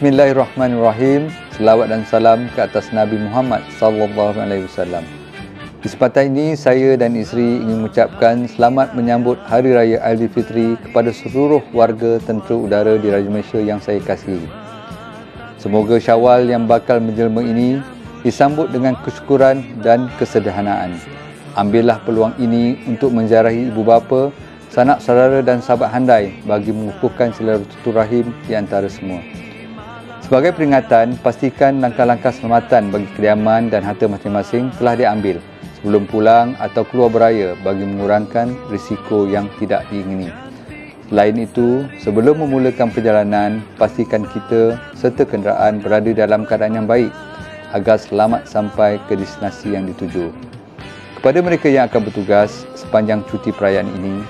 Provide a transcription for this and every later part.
Bismillahirrahmanirrahim. Selawat dan salam ke atas Nabi Muhammad sallallahu alaihi wasallam. Di kesempatan ini saya dan isteri ingin mengucapkan selamat menyambut Hari Raya Aidilfitri kepada seluruh warga tentera udara di Raja Malaysia yang saya kasihi. Semoga Syawal yang bakal menjelma ini disambut dengan kesyukuran dan kesederhanaan. Ambillah peluang ini untuk menziarahi ibu bapa, sanak saudara dan sahabat handai bagi mengukuhkan silaturahim di antara semua. Sebagai peringatan, pastikan langkah-langkah selamatan bagi kediaman dan harta masing-masing telah diambil sebelum pulang atau keluar beraya bagi mengurangkan risiko yang tidak diingini. Selain itu, sebelum memulakan perjalanan, pastikan kita serta kenderaan berada dalam keadaan yang baik agar selamat sampai ke destinasi yang dituju. Kepada mereka yang akan bertugas sepanjang cuti perayaan ini,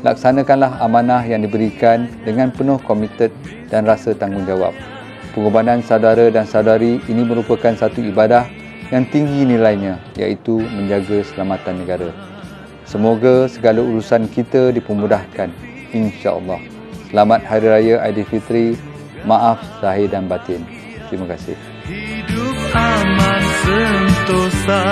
laksanakanlah amanah yang diberikan dengan penuh komited dan rasa tanggungjawab. Pengorbanan saudara dan saudari ini merupakan satu ibadah yang tinggi nilainya, iaitu menjaga keselamatan negara. Semoga segala urusan kita dipermudahkan, insya-Allah. Selamat Hari Raya Aidilfitri. Maaf zahir dan batin. Terima kasih. Hidup aman sentosa.